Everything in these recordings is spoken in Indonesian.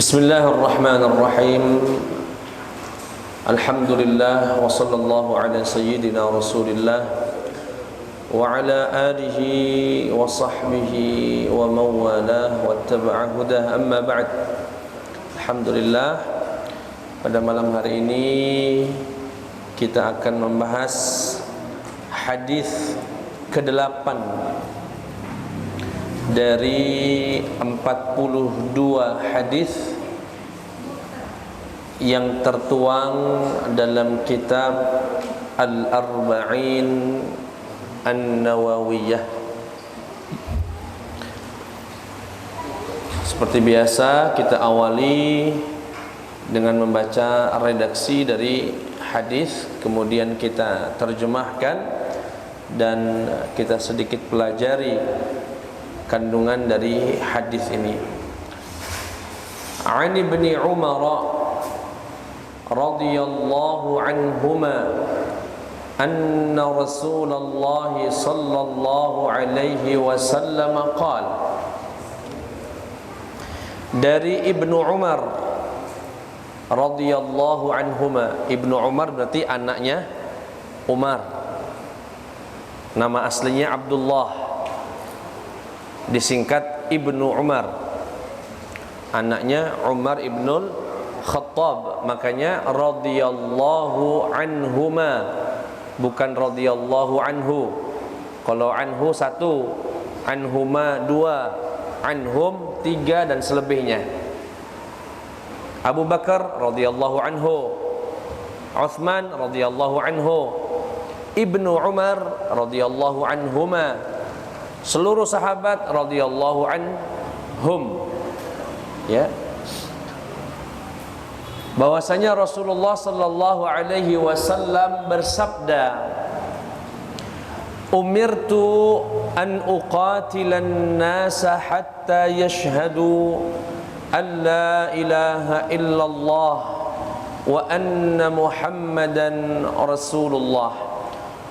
Bismillahirrahmanirrahim. Alhamdulillah wa sallallahu ala sayyidina Rasulillah wa ala alihi wa sahbihi wa mawalah wattaba'a hudah, amma ba'd. Alhamdulillah, pada malam hari ini kita akan membahas hadis ke-8 dari 42 hadis yang tertuang dalam kitab Al-Arba'in An-Nawawiyah. Seperti biasa, kita awali dengan membaca redaksi dari hadis, kemudian kita terjemahkan dan kita sedikit pelajari kandungan dari hadis ini. An Ibni Umar radhiyallahu anhuma anna Rasulullah sallallahu alaihi wasallam qala. Dari Ibnu Umar radhiyallahu anhuma. Ibnu Umar berarti anaknya Umar. Nama aslinya Abdullah, disingkat Ibnu Umar, anaknya Umar Ibnul Khattab, makanya radhiyallahu anhuma, bukan radhiyallahu anhu. Kalau anhu satu, anhuma dua, anhum tiga dan selebihnya. Abu Bakar radhiyallahu anhu, Utsman radhiyallahu anhu, Ibnu Umar radhiyallahu anhuma, seluruh sahabat radhiyallahu anhum, ya. Bahwasanya Rasulullah sallallahu alaihi wasallam bersabda, umirtu an uqatilan nasa hatta yashhadu an la ilaha illallah wa anna muhammadan rasulullah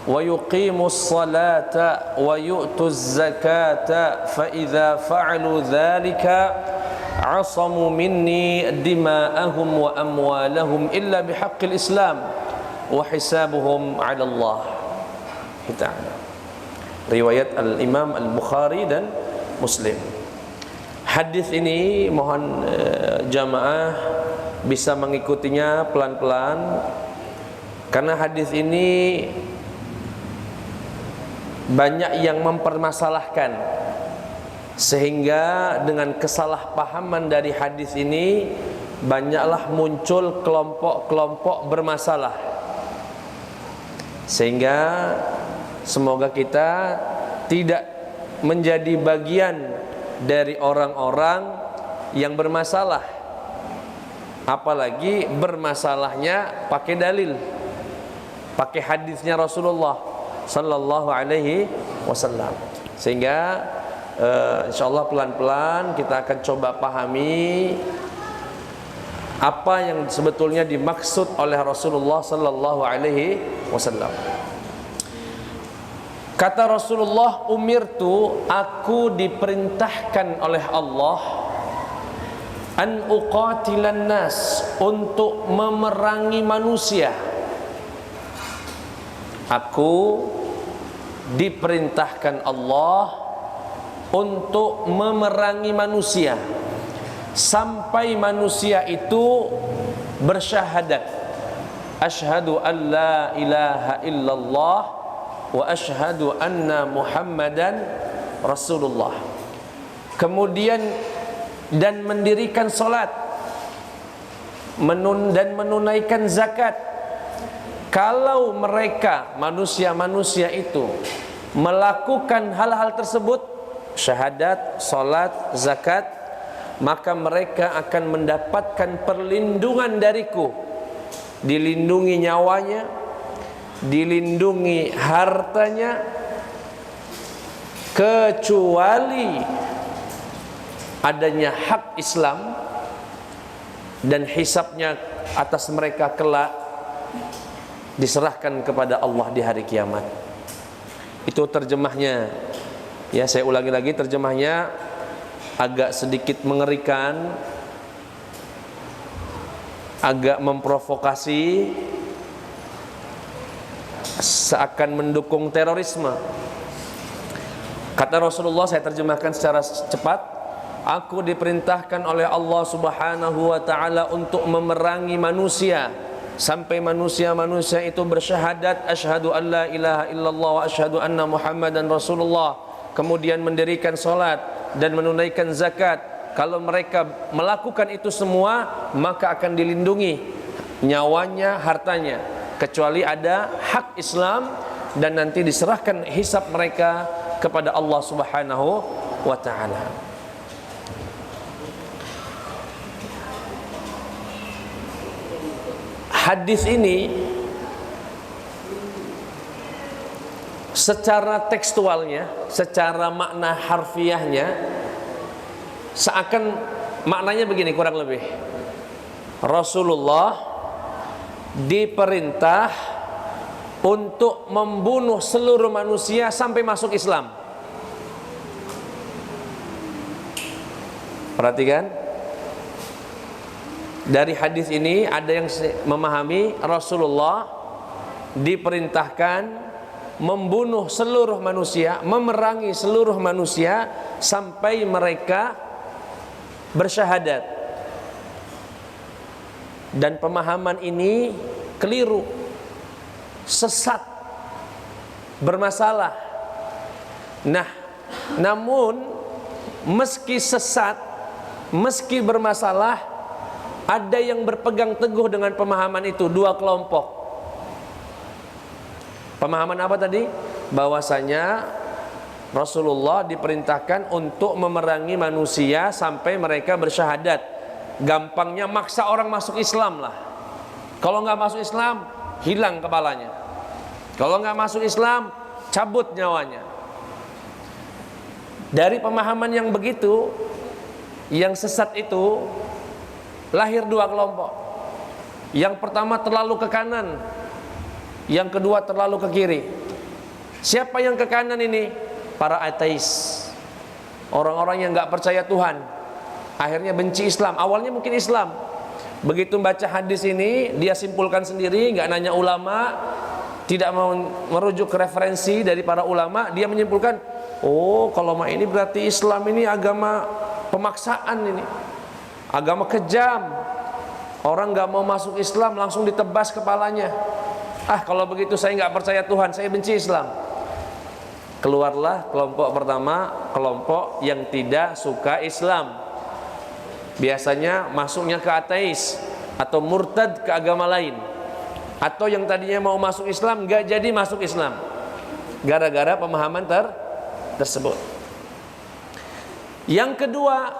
ويقيموا الصلاة ويؤتوا الزكاة فإذا فعلوا ذلك عصموا مني دماءهم وأموالهم إلا بحق الإسلام وحسابهم على الله تعالى. Riwayat Al-Imam Al-Bukhari dan Muslim. Hadis ini mohon jamaah bisa mengikutinya pelan-pelan, karena hadis ini banyak yang mempermasalahkan, sehingga dengan kesalahpahaman dari hadis ini banyaklah muncul kelompok-kelompok bermasalah. Sehingga semoga kita tidak menjadi bagian dari orang-orang yang bermasalah, apalagi bermasalahnya pakai dalil, pakai hadisnya Rasulullah sallallahu alaihi wasallam. Sehingga insyaallah pelan-pelan kita akan coba pahami apa yang sebetulnya dimaksud oleh Rasulullah sallallahu alaihi wasallam. Kata Rasulullah, umirtu, aku diperintahkan oleh Allah, an uqatilan nas, untuk memerangi manusia. Aku diperintahkan Allah untuk memerangi manusia sampai manusia itu bersyahadat, asyhadu an la ilaha illallah wa asyhadu anna muhammadan rasulullah. Kemudian dan mendirikan salat dan menunaikan zakat. Kalau mereka manusia-manusia itu melakukan hal-hal tersebut, syahadat, salat, zakat, maka mereka akan mendapatkan perlindungan dariku, dilindungi nyawanya, dilindungi hartanya, kecuali adanya hak Islam dan hisabnya atas mereka kelak diserahkan kepada Allah di hari kiamat. Itu terjemahnya. Ya, saya ulangi lagi terjemahnya, agak sedikit mengerikan agak memprovokasi, seakan mendukung terorisme. Kata Rasulullah, saya terjemahkan secara cepat, aku diperintahkan oleh Allah Subhanahu wa taala untuk memerangi manusia sampai manusia-manusia itu bersyahadat asyhadu an la ilaha illallah wa asyhadu anna muhammadan rasulullah, kemudian mendirikan salat dan menunaikan zakat. Kalau mereka melakukan itu semua, maka akan dilindungi nyawanya, hartanya, kecuali ada hak Islam, dan nanti diserahkan hisab mereka kepada Allah Subhanahu wa taala. Hadis ini secara tekstualnya, secara makna harfiahnya, seakan maknanya begini kurang lebih. Rasulullah diperintah untuk membunuh seluruh manusia sampai masuk Islam. Perhatikan, dari hadis ini ada yang memahami Rasulullah diperintahkan membunuh seluruh manusia, memerangi seluruh manusia sampai mereka bersyahadat. Dan pemahaman ini keliru, sesat, bermasalah. Nah, namun meski sesat, meski bermasalah, ada yang berpegang teguh dengan pemahaman itu, dua kelompok. Pemahaman apa tadi? Bahwasanya Rasulullah diperintahkan untuk memerangi manusia sampai mereka bersyahadat. Gampangnya maksa orang masuk Islam lah. Kalau nggak masuk Islam, hilang kepalanya. Kalau nggak masuk Islam, cabut nyawanya. Dari pemahaman yang begitu, yang sesat itu, lahir dua kelompok. Yang pertama terlalu ke kanan, yang kedua terlalu ke kiri. Siapa yang ke kanan ini? Para ateis, orang-orang yang nggak percaya Tuhan, akhirnya benci Islam. Awalnya mungkin Islam, begitu baca hadis ini dia simpulkan sendiri, nggak nanya ulama, tidak mau merujuk ke referensi dari para ulama. Dia menyimpulkan, oh kalau ini berarti Islam ini agama pemaksaan, ini agama kejam. Orang nggak mau masuk Islam langsung ditebas kepalanya. Ah, kalau begitu saya nggak percaya Tuhan, saya benci Islam. Keluarlah kelompok pertama, kelompok yang tidak suka Islam. Biasanya masuknya ke ateis atau murtad ke agama lain, atau yang tadinya mau masuk Islam nggak jadi masuk Islam gara-gara pemahaman tersebut. Yang kedua,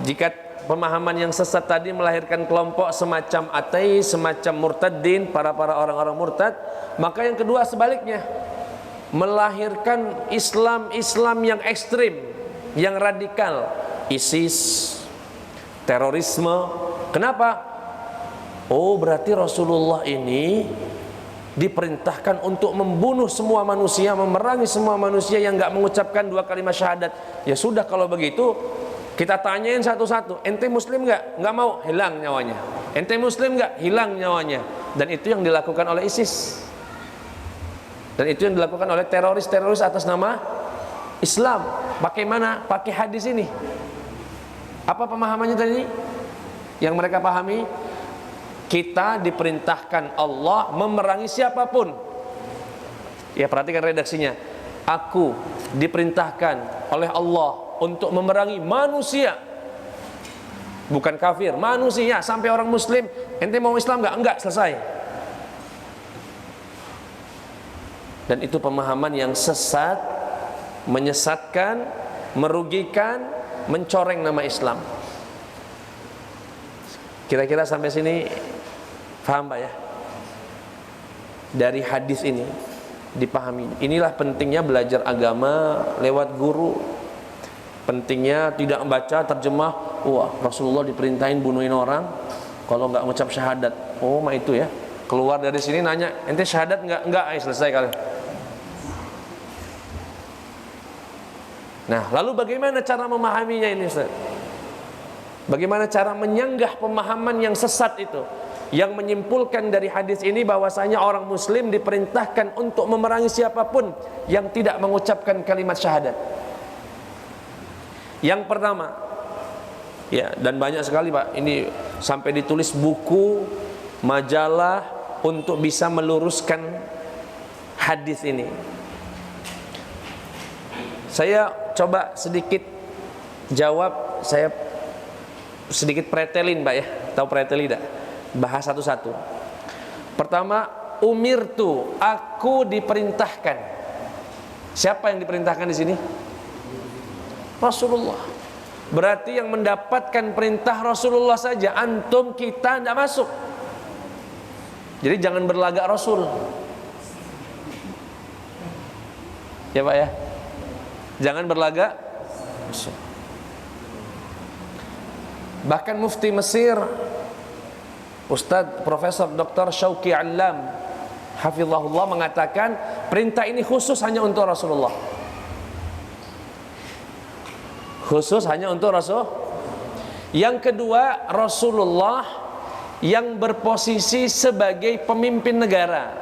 jika pemahaman yang sesat tadi melahirkan kelompok semacam ateis, semacam murtadin, para orang-orang murtad, maka yang kedua sebaliknya, melahirkan Islam yang ekstrim, yang radikal, ISIS, terorisme. Kenapa? Oh, berarti Rasulullah ini diperintahkan untuk membunuh semua manusia, memerangi semua manusia yang nggak mengucapkan dua kalimat syahadat. Ya sudah, kalau begitu kita tanyain satu-satu, ente muslim nggak? Nggak mau, hilang nyawanya. Ente muslim nggak? Hilang nyawanya. Dan itu yang dilakukan oleh ISIS. Dan itu yang dilakukan oleh teroris-teroris atas nama Islam. Bagaimana? Pakai hadis ini. Apa pemahamannya tadi? Yang mereka pahami, kita diperintahkan Allah memerangi siapapun. Ya, perhatikan redaksinya. Aku diperintahkan oleh Allah untuk memerangi manusia, bukan kafir, manusia. Sampai orang muslim, ente mau Islam nggak? Enggak, selesai. Dan itu pemahaman yang sesat, menyesatkan, merugikan, mencoreng nama Islam. Kira-kira sampai sini paham Pak ya? Dari hadis ini dipahami. Inilah pentingnya belajar agama lewat guru. Pentingnya tidak membaca terjemah, wah Rasulullah diperintahin bunuhin orang kalau nggak ngucap syahadat. Oh, mah itu ya. Keluar dari sini nanya, ente syahadat nggak? Nggak, selesai kali. Nah, lalu bagaimana cara memahaminya ini, Ustaz? Bagaimana cara menyanggah pemahaman yang sesat itu? yang menyimpulkan dari hadis ini bahwasanya orang muslim diperintahkan untuk memerangi siapapun yang tidak mengucapkan kalimat syahadat. Yang pertama, ya, dan banyak sekali Pak, ini sampai ditulis buku, majalah untuk bisa meluruskan hadis ini. Saya coba sedikit jawab, saya sedikit pretelin Pak ya. Tahu pretel tidak? Bahas satu-satu. Pertama, umirtu, aku diperintahkan. Siapa yang diperintahkan di sini? Rasulullah. Berarti yang mendapatkan perintah Rasulullah saja, antum kita tidak masuk. Jadi jangan berlagak Rasul. Ya Pak ya. Jangan berlagak Rasul. Bahkan Mufti Mesir Ustadz Profesor Dr. Syauqi Allam hafizahullah mengatakan perintah ini khusus hanya untuk Rasulullah. Khusus hanya untuk Rasul. Yang kedua, Rasulullah yang berposisi sebagai pemimpin negara,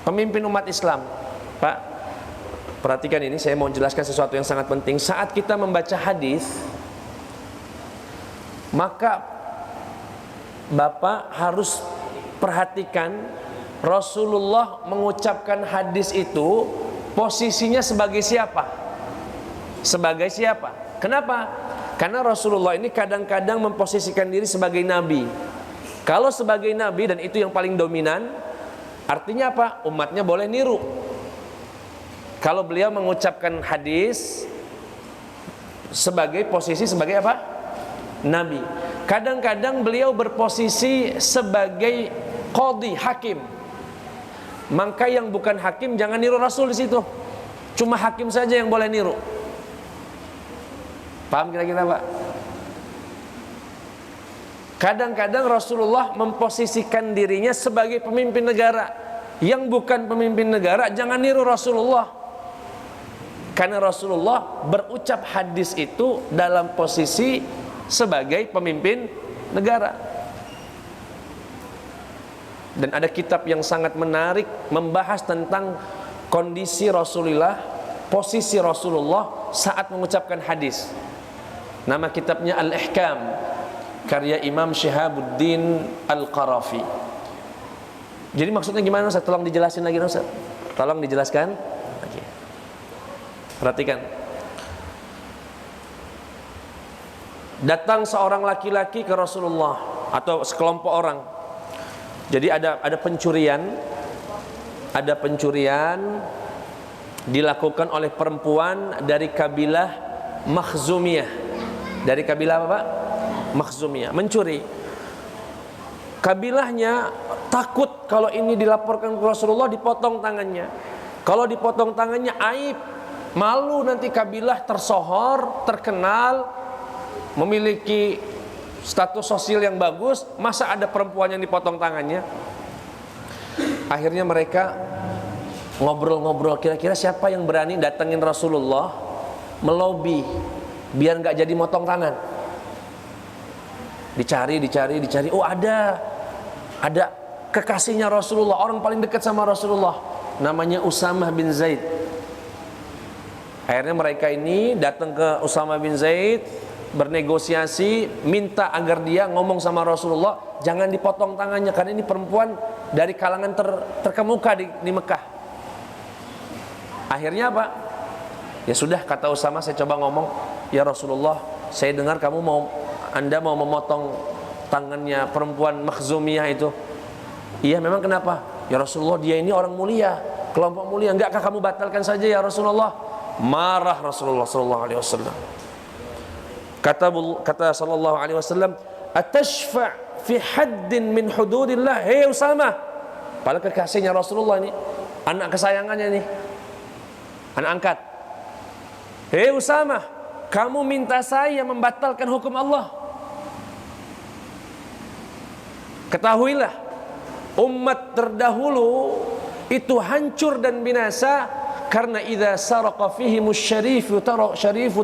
pemimpin umat Islam. Pak, perhatikan ini, saya mau jelaskan sesuatu yang sangat penting. Saat kita membaca hadis, maka Bapak harus perhatikan Rasulullah mengucapkan hadis itu posisinya sebagai siapa? Sebagai siapa? Kenapa? Karena Rasulullah ini kadang-kadang memposisikan diri sebagai nabi. Kalau sebagai nabi, dan itu yang paling dominan, artinya apa? Umatnya boleh niru. Kalau beliau mengucapkan hadis sebagai posisi sebagai apa? Nabi. Kadang-kadang beliau berposisi sebagai qadhi, hakim. Maka yang bukan hakim jangan niru Rasul di situ. Cuma hakim saja yang boleh niru. Paham kira-kira Pak? Kadang-kadang Rasulullah memposisikan dirinya sebagai pemimpin negara. Yang bukan pemimpin negara jangan niru Rasulullah. Karena Rasulullah berucap hadis itu dalam posisi sebagai pemimpin negara. Dan ada kitab yang sangat menarik membahas tentang kondisi Rasulullah, posisi Rasulullah saat mengucapkan hadis. Nama kitabnya Al-Ihkam, karya Imam Syihabuddin Al-Qarafi. Jadi maksudnya gimana Ustaz? Tolong dijelasin lagi Ustaz. Tolong dijelaskan. Oke. Perhatikan. Datang seorang laki-laki ke Rasulullah atau sekelompok orang. Jadi ada pencurian, dilakukan oleh perempuan dari kabilah Makhzumiyah. Dari kabilah apa Pak? Makhzumiyah, mencuri. Kabilahnya takut kalau ini dilaporkan ke Rasulullah dipotong tangannya. Kalau dipotong tangannya aib, malu nanti kabilah tersohor, terkenal, memiliki status sosial yang bagus, masa ada perempuan yang dipotong tangannya? Akhirnya mereka ngobrol-ngobrol, kira-kira siapa yang berani datengin Rasulullah melobi biar nggak jadi motong tangan. Dicari. Oh ada kekasihnya Rasulullah, orang paling dekat sama Rasulullah, namanya Usamah bin Zaid. Akhirnya mereka ini datang ke Usamah bin Zaid, bernegosiasi, minta agar dia ngomong sama Rasulullah jangan dipotong tangannya karena ini perempuan dari kalangan terkemuka di Mekah. Akhirnya apa? Ya sudah, kata Usamah, saya coba ngomong, ya Rasulullah, saya dengar Anda mau memotong tangannya perempuan Makhzumiyah itu. Iya, memang kenapa? Ya Rasulullah, dia ini orang mulia, kelompok mulia, enggakah kamu batalkan saja ya Rasulullah? Marah Rasulullah sallallahu alaihi wasallam. Kata sallallahu alaihi wasallam, "Atashfa' fi haddin min hududillah?" Hei Usamah, padahal kekasihnya Rasulullah ini, anak kesayangannya nih, anak angkat. Hei Usamah, kamu minta saya membatalkan hukum Allah. Ketahuilah, umat terdahulu itu hancur dan binasa karena idza saraqa fihimus syarifu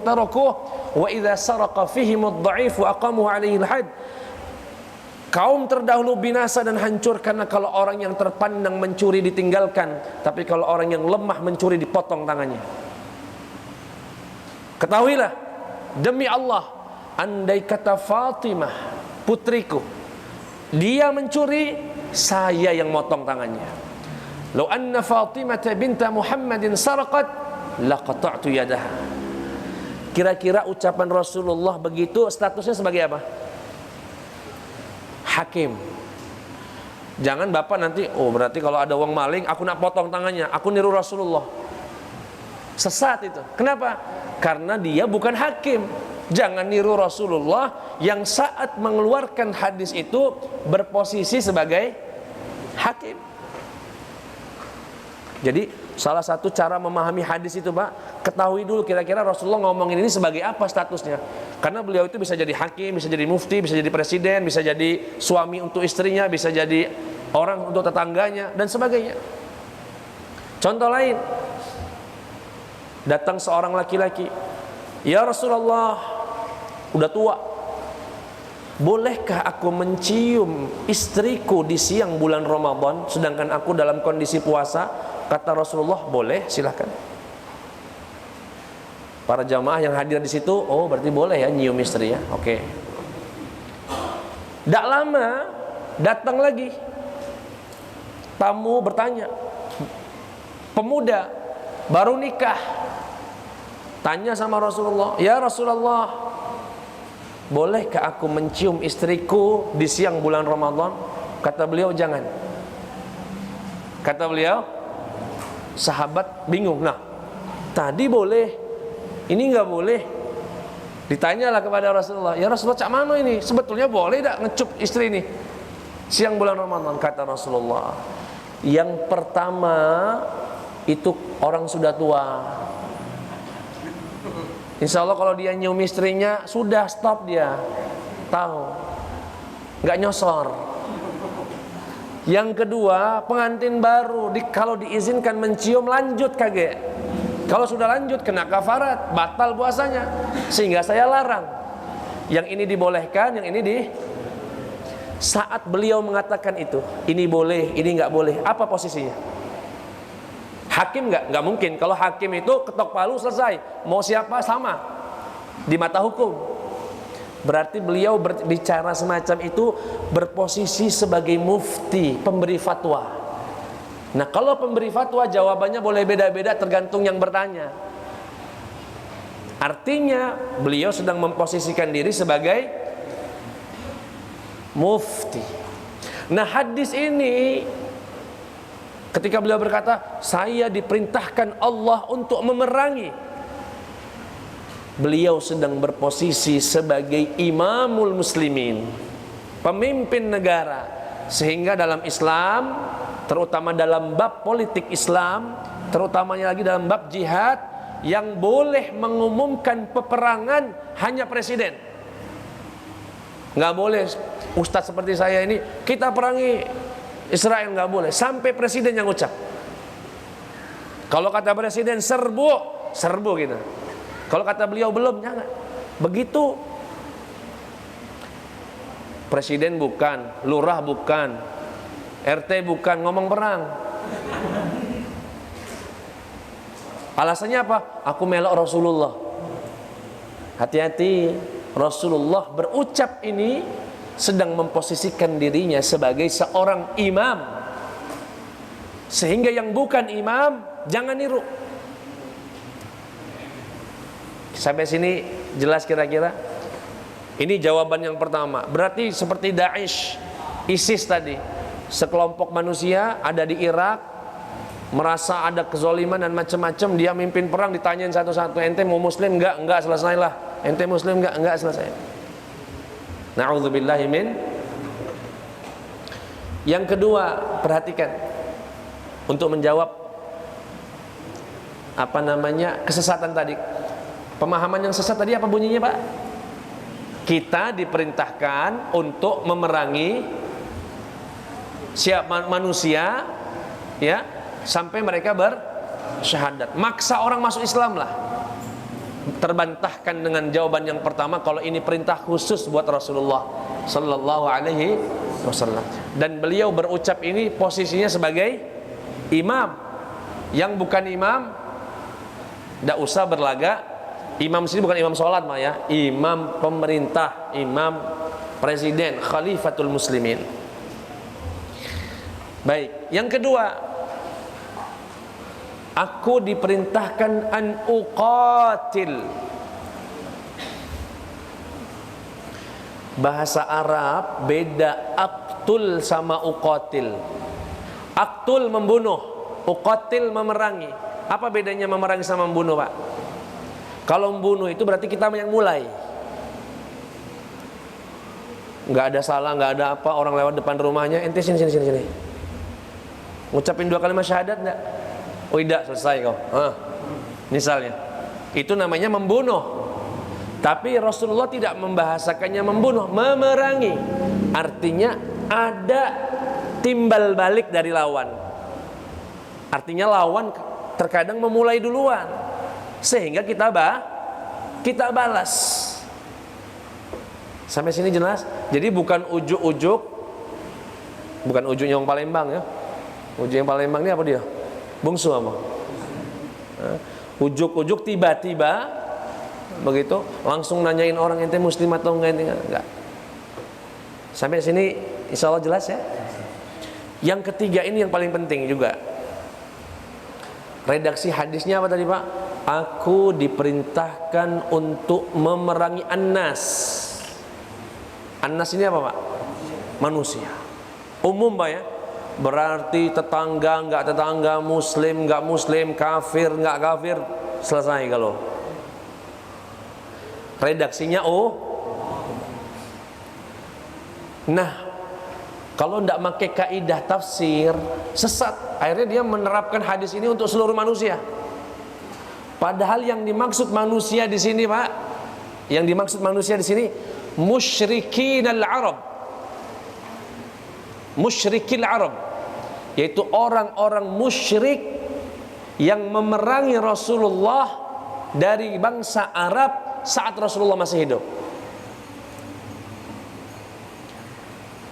tarakuh wa idza saraqa fihimud dha'ifu aqamu alaihi al-had. Kaum terdahulu binasa dan hancur karena kalau orang yang terpandang mencuri ditinggalkan, tapi kalau orang yang lemah mencuri dipotong tangannya. Ketahuilah, demi Allah, andai kata Fatimah putriku dia mencuri, saya yang motong tangannya. Lau anna Fatimah binta Muhammadin sarqat laqata'tu yadaha. Kira-kira ucapan Rasulullah begitu statusnya sebagai apa? Hakim. Jangan bapak nanti, oh berarti kalau ada uang maling aku nak potong tangannya, aku niru Rasulullah. Sesat itu. Kenapa? Karena dia bukan hakim. Jangan niru Rasulullah yang saat mengeluarkan hadis itu berposisi sebagai hakim. Jadi salah satu cara memahami hadis itu, Pak, ketahui dulu kira-kira Rasulullah ngomongin ini sebagai apa statusnya. Karena beliau itu bisa jadi hakim, bisa jadi mufti, bisa jadi presiden, bisa jadi suami untuk istrinya, bisa jadi orang untuk tetangganya dan sebagainya. Contoh lain, datang seorang laki-laki, ya Rasulullah, udah tua, bolehkah aku mencium istriku di siang bulan Ramadan sedangkan aku dalam kondisi puasa? Kata Rasulullah, boleh, silahkan. Para jamaah yang hadir di situ, oh berarti boleh ya nyium istri ya. Oke. Tak lama datang lagi tamu bertanya, pemuda baru nikah, tanya sama Rasulullah, ya Rasulullah, bolehkah aku mencium istriku di siang bulan Ramadan? Kata beliau, jangan. Kata beliau, sahabat bingung. Nah, tadi boleh, ini nggak boleh. Ditanyalah kepada Rasulullah, ya Rasulullah, cak mana ini? Sebetulnya boleh tak ngecup istri ini siang bulan Ramadan? Kata Rasulullah, yang pertama itu orang sudah tua. Insya Allah kalau dia nyium istrinya, sudah stop dia, tahu, nggak nyosor. Yang kedua, pengantin baru, kalau diizinkan mencium lanjut kagak. Kalau sudah lanjut kena kafarat, batal puasanya. Sehingga saya larang. Yang ini dibolehkan, yang ini di. Saat beliau mengatakan itu, ini boleh, ini nggak boleh, apa posisinya? Hakim nggak? Nggak mungkin. Kalau hakim itu ketok palu selesai. Mau siapa sama di mata hukum. Berarti beliau berbicara semacam itu berposisi sebagai mufti, pemberi fatwa. Nah, kalau pemberi fatwa jawabannya boleh beda-beda tergantung yang bertanya. Artinya beliau sedang memposisikan diri sebagai mufti. Nah, hadis ini ketika beliau berkata, saya diperintahkan Allah untuk memerangi, beliau sedang berposisi sebagai imamul muslimin, pemimpin negara. Sehingga dalam Islam, terutama dalam bab politik Islam, terutamanya lagi dalam bab jihad, yang boleh mengumumkan peperangan hanya presiden. Nggak boleh ustadz seperti saya ini, kita perangi Israel, nggak boleh. Sampai presiden yang ucap. Kalau kata presiden serbu, serbu gitu. Kalau kata beliau belum, jangan. Begitu presiden bukan, lurah bukan, RT bukan, ngomong perang. Alasannya apa? Aku melok Rasulullah. Hati-hati, Rasulullah berucap ini sedang memposisikan dirinya sebagai seorang imam. Sehingga yang bukan imam jangan niru. Sampai sini jelas kira-kira? Ini jawaban yang pertama. Berarti seperti Daesh, ISIS tadi, sekelompok manusia ada di Irak, merasa ada kezoliman dan macam-macam, dia mimpin perang, ditanyain satu-satu, ente mau muslim enggak? Enggak, selesailah. Ente muslim enggak? Enggak, selesai. Na'udzubillahi min. Yang kedua, perhatikan, untuk menjawab kesesatan tadi. Pemahaman yang sesat tadi apa bunyinya, Pak? Kita diperintahkan untuk memerangi siapa manusia, ya, sampai mereka bersyahadat. Maksa orang masuk Islam lah. Terbantahkan dengan jawaban yang pertama, kalau ini perintah khusus buat Rasulullah sallallahu alaihi wasallam. Dan beliau berucap ini posisinya sebagai imam. Yang bukan imam tidak usah berlagak. Imam sini bukan imam sholat mah ya, imam pemerintah, imam presiden, khalifatul muslimin. Baik, yang kedua, aku diperintahkan an uqatil. Bahasa Arab beda aqtul sama uqatil. Aqtul membunuh, uqatil memerangi. Apa bedanya memerangi sama membunuh, Pak? Kalau membunuh itu berarti kita yang mulai. Nggak ada salah, nggak ada apa, orang lewat depan rumahnya, ente sini. Ngucapin 2 kalimat syahadat enggak? Oh tidak, selesai kau. Misalnya, itu namanya membunuh. Tapi Rasulullah tidak membahasakannya membunuh, memerangi. Artinya ada timbal balik dari lawan. Artinya lawan terkadang memulai duluan, sehingga kita balas. Sampai sini jelas? Jadi bukan ujuk-ujuk, bukan ujuk yang Palembang ya. Ujuk yang Palembang ini apa dia? Bungsu apa? Ujuk-ujuk tiba-tiba begitu langsung nanyain orang ente muslim atau enggak. Sampai sini insya Allah jelas ya. Yang ketiga ini yang paling penting juga. Redaksi hadisnya apa tadi Pak? Aku diperintahkan untuk memerangi annas. Annas ini apa Pak? Manusia. Umum Pak ya. Berarti tetangga, enggak tetangga, muslim, enggak muslim, kafir, enggak kafir, selesai kalau. Redaksinya Nah, kalau enggak pakai kaidah tafsir, sesat. Akhirnya dia menerapkan hadis ini untuk seluruh manusia. Padahal yang dimaksud manusia di sini, Pak, yang dimaksud manusia di sini musyrikin al-Arab. Musyrikil Arab, yaitu orang-orang musyrik yang memerangi Rasulullah dari bangsa Arab saat Rasulullah masih hidup.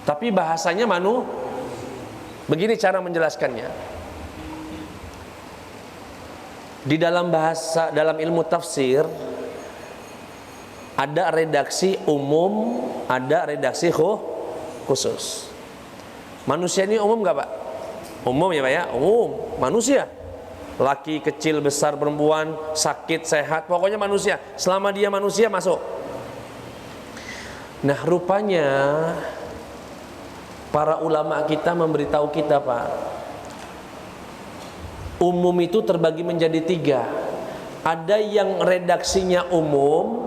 Tapi bahasanya begini cara menjelaskannya. Di dalam bahasa, dalam ilmu tafsir ada redaksi umum, ada redaksi khusus. Manusia ini umum gak Pak? Umum ya Pak ya? Umum, manusia. Laki, kecil, besar, perempuan, sakit, sehat, pokoknya manusia. Selama dia manusia masuk. Nah rupanya para ulama kita memberitahu kita Pak, umum itu terbagi menjadi 3. Ada yang redaksinya umum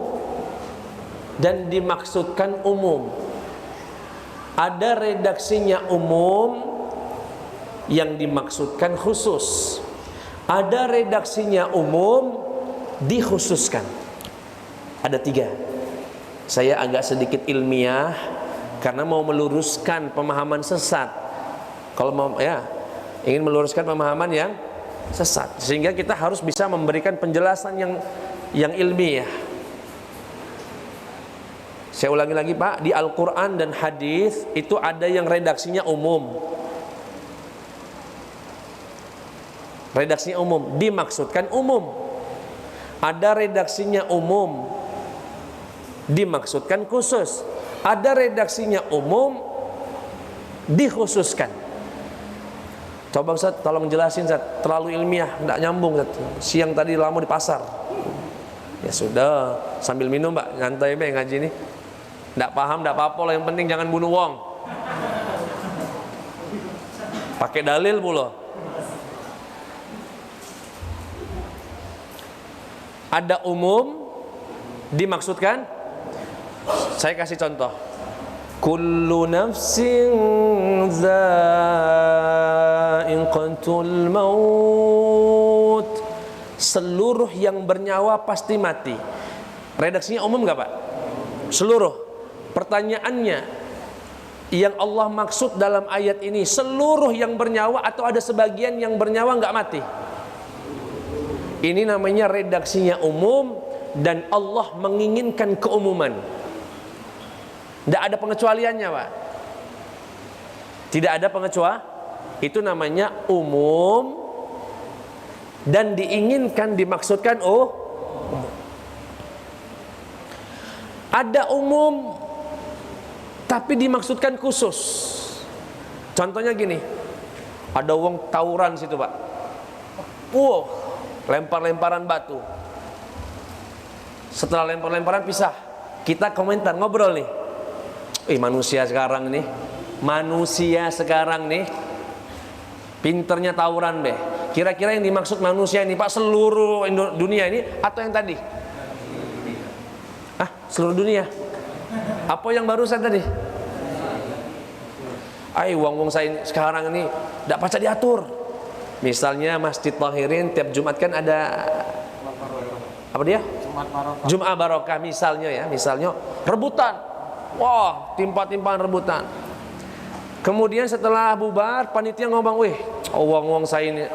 dan dimaksudkan umum. Ada redaksinya umum yang dimaksudkan khusus. Ada redaksinya umum dikhususkan. Ada 3. Saya agak sedikit ilmiah karena mau meluruskan pemahaman sesat. Kalau mau ya ingin meluruskan pemahaman yang sesat, sehingga kita harus bisa memberikan penjelasan yang ilmiah. Saya ulangi lagi Pak, di Al-Quran dan hadis itu ada yang redaksinya umum. Redaksinya umum, dimaksudkan umum. Ada redaksinya umum, dimaksudkan khusus. Ada redaksinya umum, dikhususkan. Coba Ustaz, tolong jelasin Ustaz, terlalu ilmiah, tidak nyambung Ustaz. Siang tadi lama di pasar. Ya sudah, sambil minum Pak, nyantai Pak ngaji ini. Tidak paham, tidak apa-apa lah, yang penting jangan bunuh wong. Pakai dalil pula. Ada umum, dimaksudkan. Saya kasih contoh. Kullu nafsin za'iqatul maut. Seluruh yang bernyawa pasti mati. Redaksinya umum nggak Pak? Seluruh. Pertanyaannya, yang Allah maksud dalam ayat ini seluruh yang bernyawa atau ada sebagian yang bernyawa nggak mati? Ini namanya redaksinya umum dan Allah menginginkan keumuman. Tidak ada pengecualiannya Pak. Tidak ada pengecualian. Itu namanya umum dan diinginkan dimaksudkan umum. Ada umum tapi dimaksudkan khusus. Contohnya gini, ada wong tawuran situ Pak. Lempar-lemparan batu. Setelah lempar-lemparan pisah, kita komentar, ngobrol nih. Manusia sekarang nih pinternya tawuran deh. Kira-kira yang dimaksud manusia ini Pak seluruh dunia ini atau yang tadi? Seluruh dunia. Apa yang barusan tadi? Wong saya sekarang ini tidak paca diatur. Misalnya Masjid Tahirin tiap Jumat kan ada apa dia? Jumat Barokah misalnya rebutan. Wah, timpa-timpaan rebutan. Kemudian setelah bubar, panitia ngomong, wong saya ini,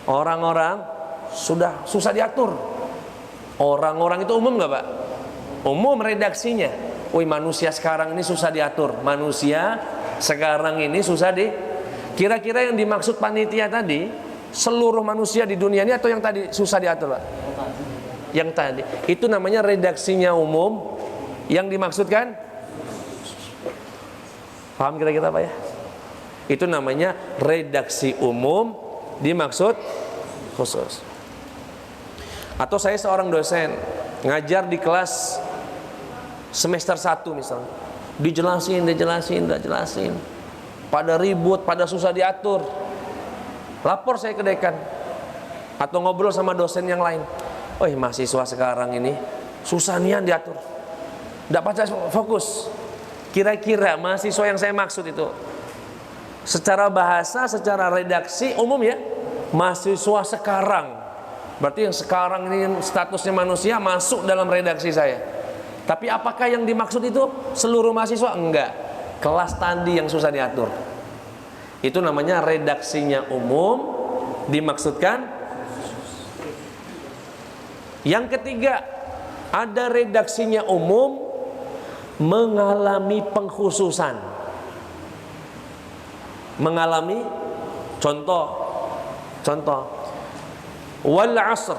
orang-orang sudah susah diatur. Orang-orang itu umum nggak Pak? Umum redaksinya. Manusia sekarang ini susah diatur. Manusia sekarang ini susah Kira-kira yang dimaksud panitia tadi seluruh manusia di dunia ini atau yang tadi susah diatur Pak? Yang tadi. Itu namanya redaksinya umum. Yang dimaksudkan paham kira-kira Pak ya? Itu namanya redaksi umum dimaksud khusus. Atau saya seorang dosen ngajar di kelas semester 1 misalnya, dijelasin, pada ribut, pada susah diatur. Lapor saya ke dekan atau ngobrol sama dosen yang lain. Mahasiswa sekarang ini susah nian diatur, tidak baca fokus. Kira-kira mahasiswa yang saya maksud itu secara bahasa, secara redaksi umum ya, mahasiswa sekarang. Berarti yang sekarang ini statusnya manusia masuk dalam redaksi saya. Tapi apakah yang dimaksud itu seluruh mahasiswa? Enggak. Kelas tadi yang susah diatur. Itu namanya redaksinya umum dimaksudkan. Yang ketiga, ada redaksinya umum mengalami pengkhususan. Mengalami contoh wal 'asr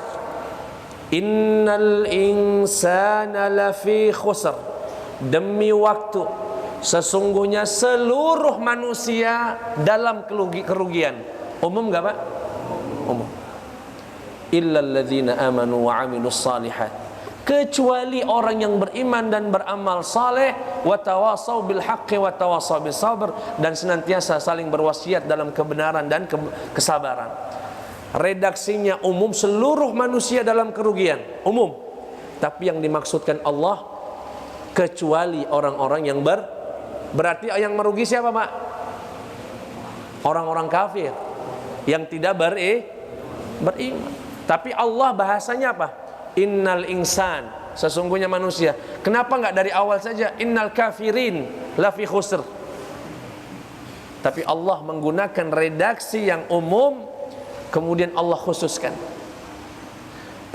innal insana lafi khusr, demi waktu sesungguhnya seluruh manusia dalam kerugian. Umum enggak Pak? Umum. Illal ladzina amanu wa 'amilus shalihat, kecuali orang yang beriman dan beramal saleh, wa tawasau bil haqqi wa tawasau bis sabr, dan senantiasa saling berwasiat dalam kebenaran dan kesabaran. Redaksinya umum, seluruh manusia dalam kerugian, umum. Tapi yang dimaksudkan Allah kecuali orang-orang yang berarti yang merugi siapa Pak? Orang-orang kafir yang tidak beriman. Tapi Allah bahasanya apa? Innal insan, sesungguhnya manusia. Kenapa enggak dari awal saja innal kafirin lafi khusr? Tapi Allah menggunakan redaksi yang umum, kemudian Allah khususkan.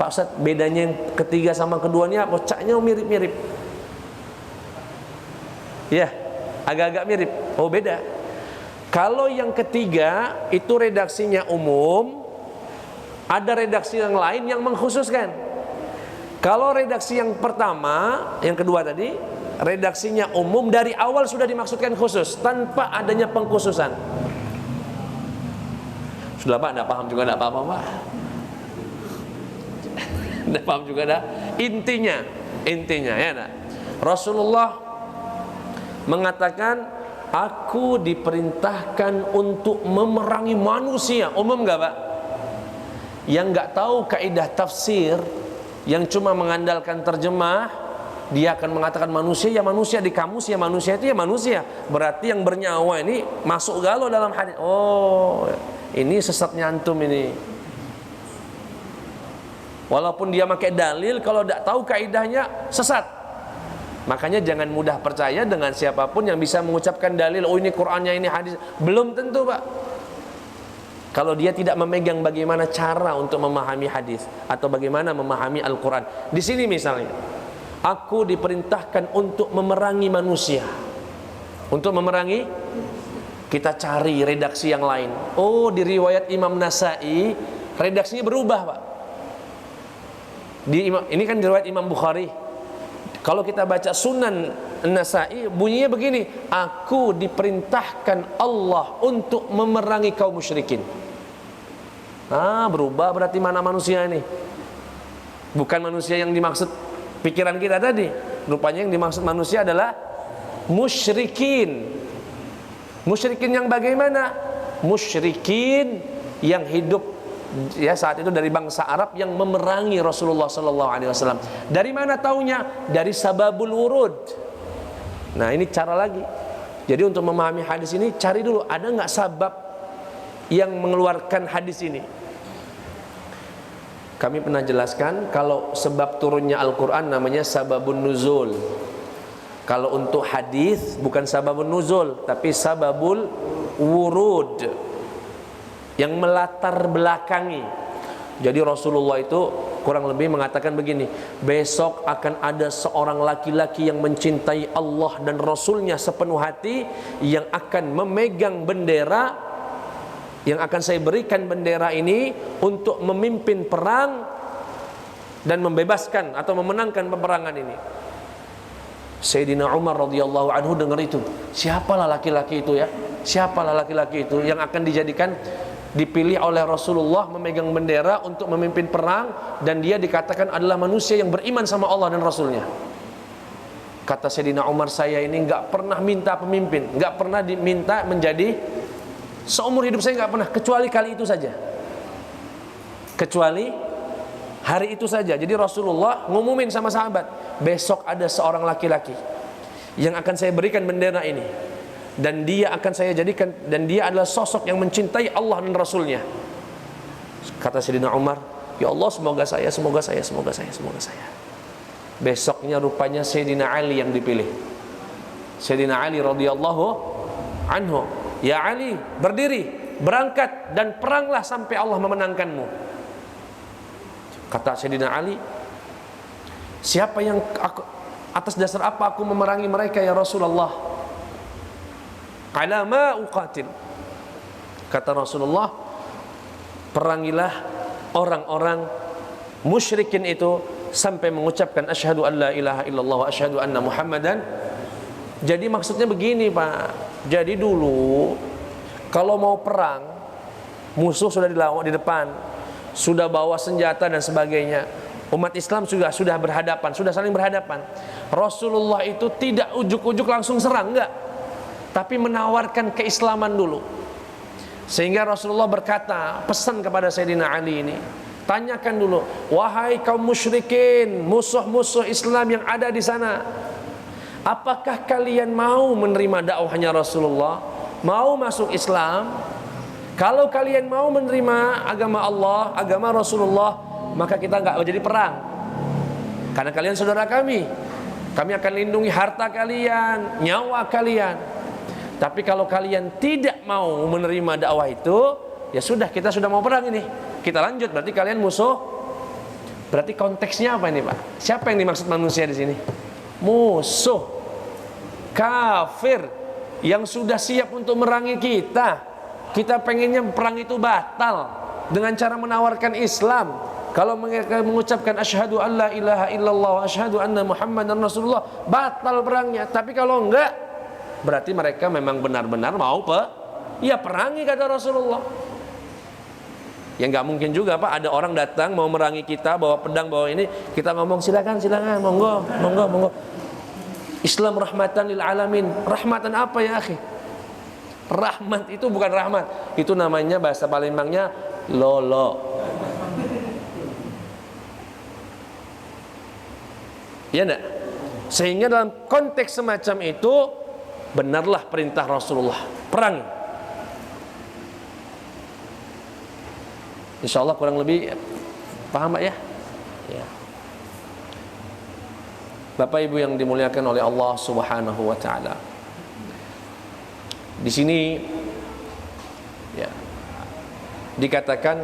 Pak Ustaz, bedanya yang ketiga sama keduanya apa? Caknya mirip-mirip. Ya, agak-agak mirip. Oh, beda. Kalau yang ketiga itu redaksinya umum, ada redaksi yang lain yang mengkhususkan. Kalau redaksi yang pertama, yang kedua tadi, redaksinya umum dari awal sudah dimaksudkan khusus tanpa adanya pengkhususan. Sudah Pak, tidak paham juga, tidak apa-apa Pak. Tidak paham juga dah. Intinya ya nah. Rasulullah mengatakan, aku diperintahkan untuk memerangi manusia. Umum enggak Pak? Yang enggak tahu kaidah tafsir, yang cuma mengandalkan terjemah, dia akan mengatakan manusia ya manusia, di kamus ya manusia itu ya manusia. Berarti yang bernyawa ini masuk galau dalam hadis. Oh, ini sesatnya antum ini. Walaupun dia pakai dalil, kalau tidak tahu kaidahnya sesat. Makanya jangan mudah percaya dengan siapapun yang bisa mengucapkan dalil. Oh, ini Qur'annya, ini hadis. Belum tentu Pak. Kalau dia tidak memegang bagaimana cara untuk memahami hadis atau bagaimana memahami Al-Quran. Di sini misalnya, aku diperintahkan untuk memerangi manusia. untuk memerangi, kita cari redaksi yang lain. Oh, di riwayat Imam Nasai redaksinya berubah, Pak. Ini kan di riwayat Imam Bukhari. Kalau kita baca Sunan Nasai bunyinya begini, aku diperintahkan Allah untuk memerangi kaum musyrikin. Berubah berarti mana manusia ini? Bukan manusia yang dimaksud pikiran kita tadi. Rupanya yang dimaksud manusia adalah musyrikin. Musyrikin yang bagaimana? Musyrikin yang hidup ya saat itu dari bangsa Arab yang memerangi Rasulullah sallallahu alaihi wasallam. Dari mana taunya? Dari sababul wurud. Nah, ini cara lagi. Jadi untuk memahami hadis ini cari dulu ada nggak sabab yang mengeluarkan hadis ini. Kami pernah jelaskan kalau sebab turunnya Al-Quran namanya sababun nuzul. Kalau untuk hadis bukan sababun nuzul, tapi sababul wurud, yang melatar belakangi. Jadi Rasulullah itu kurang lebih mengatakan begini, besok akan ada seorang laki-laki yang mencintai Allah dan Rasulnya sepenuh hati, yang akan memegang bendera, yang akan saya berikan bendera ini untuk memimpin perang dan membebaskan atau memenangkan peperangan ini. Sayyidina Umar radhiyallahu anhu dengar itu, siapalah laki-laki itu ya? Siapalah laki-laki itu yang akan dijadikan dipilih oleh Rasulullah memegang bendera untuk memimpin perang, dan dia dikatakan adalah manusia yang beriman sama Allah dan Rasulnya. Kata Sayyidina Umar, saya ini nggak pernah minta pemimpin, nggak pernah diminta menjadi, seumur hidup saya nggak pernah, kecuali kali itu saja, kecuali hari itu saja. Jadi Rasulullah ngumumin sama sahabat, besok ada seorang laki-laki yang akan saya berikan bendera ini, dan dia akan saya jadikan, dan dia adalah sosok yang mencintai Allah dan Rasulnya. Kata Sayyidina Umar, ya Allah, semoga saya. Besoknya rupanya Sayyidina Ali yang dipilih. Sayyidina Ali radhiyallahu anhu, ya Ali, berdiri, berangkat dan peranglah sampai Allah memenangkanmu. Kata Sayyidina Ali, siapa yang atas dasar apa aku memerangi mereka ya Rasulullah? Ala ma uqatil. Kata Rasulullah, perangilah orang-orang musyrikin itu sampai mengucapkan asyhadu an la ilaha illallah wa asyhadu anna muhammadan. Jadi maksudnya begini, Pak. Jadi dulu kalau mau perang, musuh sudah di depan, sudah bawa senjata dan sebagainya. Umat Islam sudah berhadapan, sudah saling berhadapan. Rasulullah itu tidak ujuk-ujuk langsung serang, enggak. Tapi menawarkan keislaman dulu. Sehingga Rasulullah berkata, pesan kepada Sayyidina Ali ini, tanyakan dulu, wahai kaum musyrikin, musuh-musuh Islam yang ada di sana, apakah kalian mau menerima dakwahnya Rasulullah? Mau masuk Islam? Kalau kalian mau menerima agama Allah, agama Rasulullah, maka kita enggak jadi perang. Karena kalian saudara kami. Kami akan lindungi harta kalian, nyawa kalian. Tapi kalau kalian tidak mau menerima dakwah itu, ya sudah, kita sudah mau perang ini. Kita lanjut, berarti kalian musuh. Berarti konteksnya apa ini, Pak? Siapa yang dimaksud manusia di sini? Musuh, kafir yang sudah siap untuk merangi kita. Kita pengennya perang itu batal dengan cara menawarkan Islam. Kalau mereka mengucapkan asyhadu an la ilaha illallah wa asyhadu anna muhammadan rasulullah, batal perangnya. Tapi kalau enggak, berarti mereka memang benar-benar mau perangi, kata Rasulullah. Ya nggak mungkin juga, Pak, ada orang datang mau merangi kita, bawa pedang, bawa ini, kita ngomong silakan, monggo. Islam rahmatan lil alamin. Rahmatan apa ya, akhi? Rahmat itu bukan rahmat, itu namanya bahasa Palembangnya lolo. Ya enggak? Sehingga dalam konteks semacam itu benarlah perintah Rasulullah, perang. Insya Allah kurang lebih paham, Pak, ya? Ya. Bapak Ibu yang dimuliakan oleh Allah Subhanahu wa taala. Di sini ya, dikatakan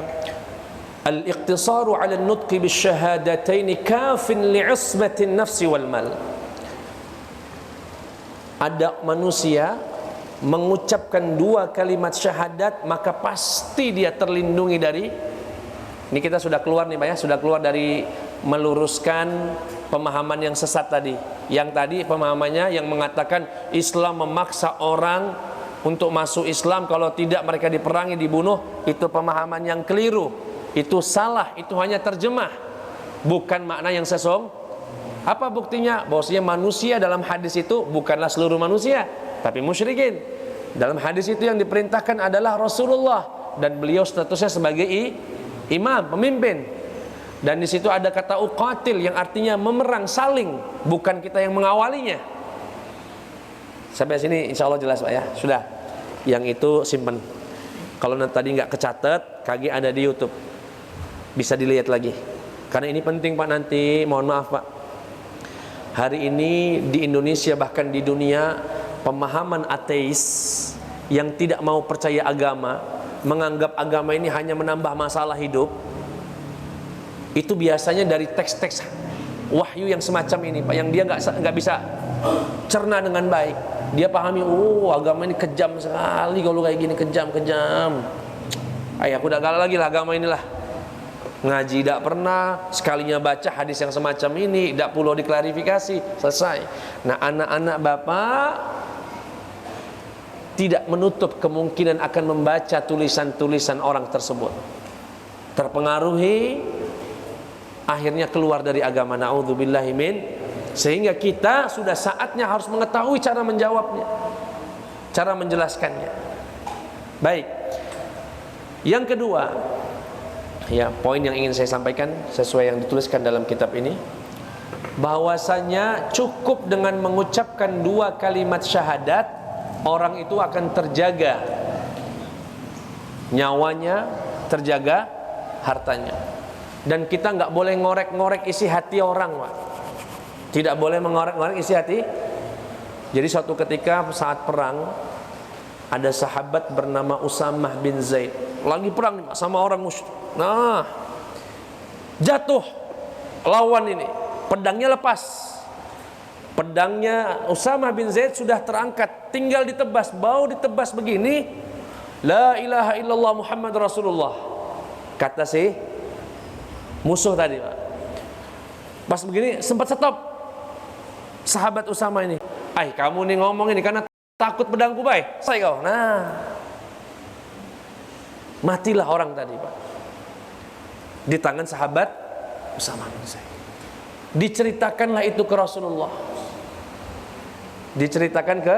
al-iqtisaru 'ala an-nutqi bisyahadatayn kafin li'ismati an-nafsi wal mal. ada manusia mengucapkan dua kalimat syahadat, maka pasti dia terlindungi dari, ini kita sudah keluar nih Pak ya, sudah keluar dari meluruskan pemahaman yang sesat tadi. Yang tadi pemahamannya yang mengatakan Islam memaksa orang untuk masuk Islam, kalau tidak mereka diperangi, dibunuh. Itu pemahaman yang keliru, itu salah, itu hanya terjemah, bukan makna yang sesong. Apa buktinya? Bahwasanya manusia dalam hadis itu bukanlah seluruh manusia, tapi musyrikin. Dalam hadis itu yang diperintahkan adalah Rasulullah, dan beliau statusnya sebagai imam, pemimpin. Dan di situ ada kata uqatil yang artinya memerang, saling, bukan kita yang mengawalinya. Sampai sini insya Allah jelas Pak ya. Sudah. Yang itu simpen. Kalau tadi nggak kecatat, KG ada di YouTube, bisa dilihat lagi. Karena ini penting Pak nanti. Mohon maaf Pak, hari ini di Indonesia bahkan di dunia, pemahaman ateis yang tidak mau percaya agama, menganggap agama ini hanya menambah masalah hidup, itu biasanya dari teks-teks wahyu yang semacam ini Pak, yang dia nggak bisa cerna dengan baik. Dia pahami, oh agama ini kejam sekali, kalau kayak gini kejam. Aku udah gagal lagi lah agama inilah. Ngaji tidak pernah, sekalinya baca hadis yang semacam ini tidak perlu diklarifikasi, selesai. Nah, anak-anak Bapak tidak menutup kemungkinan akan membaca tulisan-tulisan orang tersebut, terpengaruhi, akhirnya keluar dari agama. Na'udzubillahi min. Sehingga kita sudah saatnya harus mengetahui cara menjawabnya, cara menjelaskannya. Baik. Yang kedua, ya, poin yang ingin saya sampaikan sesuai yang dituliskan dalam kitab ini, bahwasanya cukup dengan mengucapkan dua kalimat syahadat, orang itu akan terjaga nyawanya, terjaga hartanya. Dan kita nggak boleh ngorek-ngorek isi hati orang Pak. Tidak boleh mengorek-ngorek isi hati. Jadi suatu ketika saat perang, ada sahabat bernama Usamah bin Zaid, lagi perang nih Pak sama orang musyrik. Nah, jatuh lawan ini, pedangnya lepas. Pedangnya Usamah bin Zaid sudah terangkat, tinggal ditebas. Bau ditebas begini, la ilaha illallah Muhammad Rasulullah, kata si musuh tadi Pak. Pas begini sempat stop sahabat Usamah ini. Kamu nih ngomong ini karena takut pedangku baik, saya kau. Nah, matilah orang tadi Pak, di tangan sahabat Usamah bin Zaid. Diceritakanlah itu ke Rasulullah. Diceritakan ke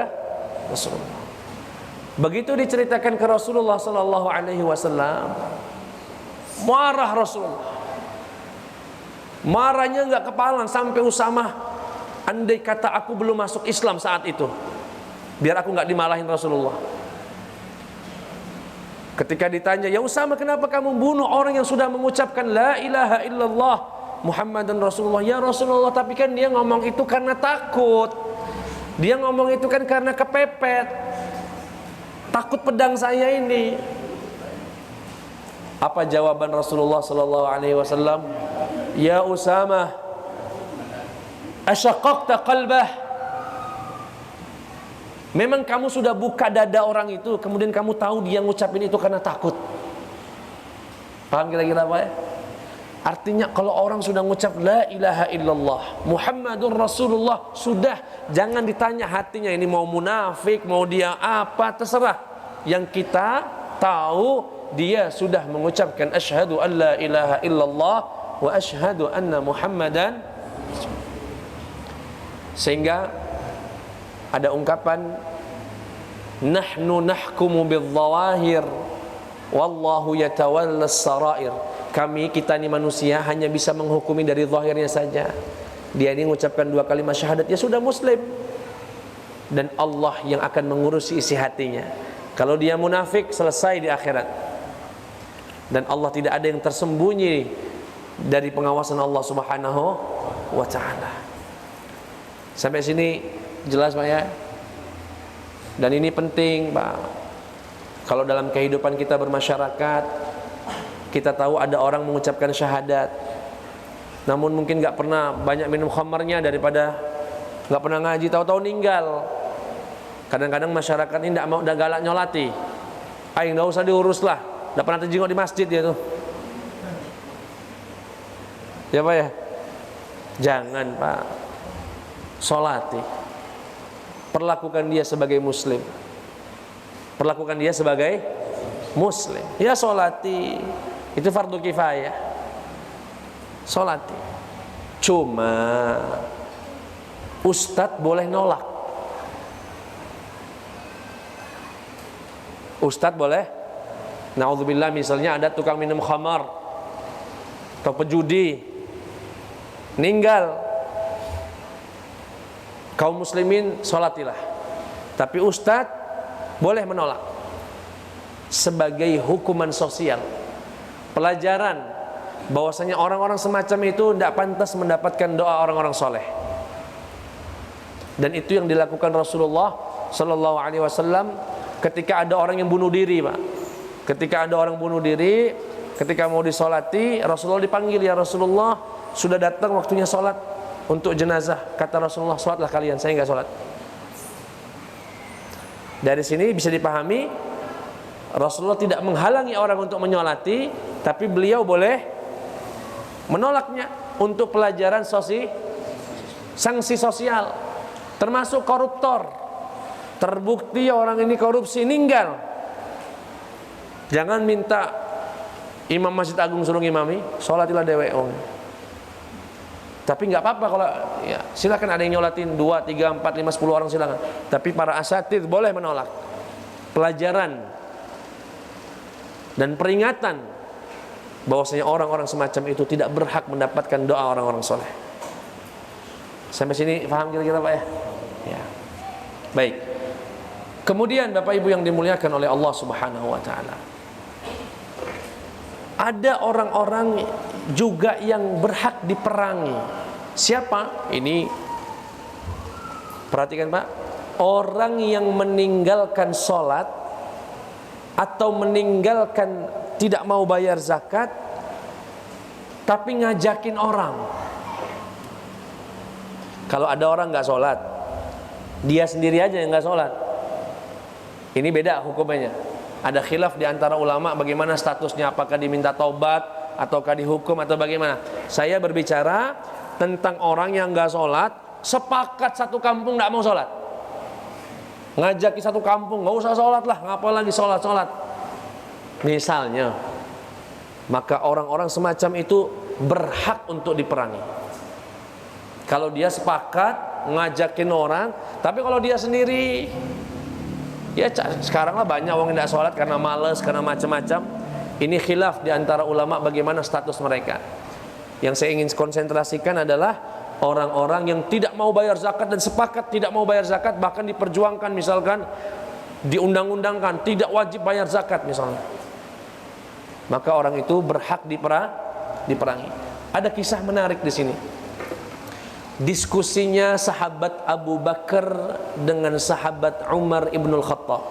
Rasulullah. Begitu diceritakan ke Rasulullah sallallahu alaihi wasallam, marah Rasulullah. Marahnya enggak kepalang sampai Usamah, andai kata aku belum masuk Islam saat itu, biar aku enggak dimarahin Rasulullah. Ketika ditanya, ya Usamah, kenapa kamu bunuh orang yang sudah mengucapkan la ilaha illallah Muhammadan Rasulullah? Ya Rasulullah, tapi kan dia ngomong itu karena takut. Dia ngomong itu kan karena kepepet, takut pedang saya ini. Apa jawaban Rasulullah sallallahu alaihi wasallam? Ya Usamah, asyaqaqta qalbah. Memang kamu sudah buka dada orang itu, kemudian kamu tahu dia ngucapin itu karena takut. Paham kira-kira apa ya? Artinya kalau orang sudah ngucap la ilaha illallah Muhammadun Rasulullah, sudah, jangan ditanya hatinya ini mau munafik, mau dia apa, terserah. Yang kita tahu dia sudah mengucapkan asyhadu an la ilaha illallah wa asyhadu anna Muhammadan. Sehingga ada ungkapan, nahnu nahkumu bil-zawahir wallahu yatawallas sarair. Kami, kita ini manusia, hanya bisa menghukumi dari zahirnya saja. Dia ini mengucapkan dua kalimat syahadat, ya sudah muslim, dan Allah yang akan mengurusi isi hatinya. Kalau dia munafik, selesai di akhirat. Dan Allah tidak ada yang tersembunyi dari pengawasan Allah Subhanahu wa ta'ala. Sampai sini jelas Pak ya? Dan ini penting Pak. Kalau dalam kehidupan kita bermasyarakat, kita tahu ada orang mengucapkan syahadat, namun mungkin gak pernah banyak minum khamarnya, daripada gak pernah ngaji, tahu-tahu ninggal. Kadang-kadang masyarakat ini tidak mau, udah galak nyolati. Aing nggak usah diurus lah, udah pernah terjenguk di masjid dia tuh. Ya Pak ya, jangan Pak, solati, perlakukan dia sebagai muslim, perlakukan dia sebagai muslim. Ya solati, itu fardu kifayah, solati. Cuma ustadz boleh nolak. Ustadz boleh, na'udzubillah, misalnya ada tukang minum khamar atau pejudi meninggal, kaum muslimin sholatilah. Tapi ustadz boleh menolak sebagai hukuman sosial, pelajaran bahwasanya orang-orang semacam itu tidak pantas mendapatkan doa orang-orang soleh. Dan itu yang dilakukan Rasulullah Sallallahu Alaihi Wasallam ketika ada orang yang bunuh diri, Pak. Ketika ada orang bunuh diri, ketika mau disolati, Rasulullah dipanggil, ya Rasulullah, sudah datang waktunya solat untuk jenazah. Kata Rasulullah, solatlah kalian, saya nggak solat. Dari sini bisa dipahami, Rasulullah tidak menghalangi orang untuk menyolati, tapi beliau boleh menolaknya untuk pelajaran sanksi sosial, termasuk koruptor. Terbukti orang ini korupsi, meninggal, jangan minta imam Masjid Agung suruh ngimami, sholatilah dewek. Tapi nggak apa-apa kalau ya, silakan ada yang nyolatin 2, 3, 4, 5, 10 orang silakan. Tapi para asatidz boleh menolak. Pelajaran dan peringatan bahwasanya orang-orang semacam itu tidak berhak mendapatkan doa orang-orang soleh. Sampai sini paham kira-kira Pak ya? Ya. Baik. Kemudian Bapak Ibu yang dimuliakan oleh Allah Subhanahu wa taala, ada orang-orang juga yang berhak diperangi. Siapa? Ini perhatikan Pak, orang yang meninggalkan sholat atau meninggalkan tidak mau bayar zakat tapi ngajakin orang. Kalau ada orang nggak sholat, dia sendiri aja yang nggak sholat, ini beda hukumnya. Ada khilaf di antara ulama bagaimana statusnya, apakah diminta taubat ataukah dihukum atau bagaimana. Saya berbicara tentang orang yang nggak sholat, sepakat satu kampung nggak mau sholat, ngajaki satu kampung nggak usah sholat lah, ngapa lagi sholat misalnya, maka orang-orang semacam itu berhak untuk diperangi. Kalau dia sepakat ngajakin orang, tapi kalau dia sendiri, ya sekarang lah banyak orang yang tidak sholat karena malas, karena macam-macam. Ini khilaf di antara ulama bagaimana status mereka. Yang saya ingin konsentrasikan adalah orang-orang yang tidak mau bayar zakat dan sepakat tidak mau bayar zakat, bahkan diperjuangkan, misalkan diundang-undangkan tidak wajib bayar zakat misalnya. Maka orang itu berhak diperangi. Ada kisah menarik di sini. Diskusinya sahabat Abu Bakar dengan sahabat Umar ibnul Khattab.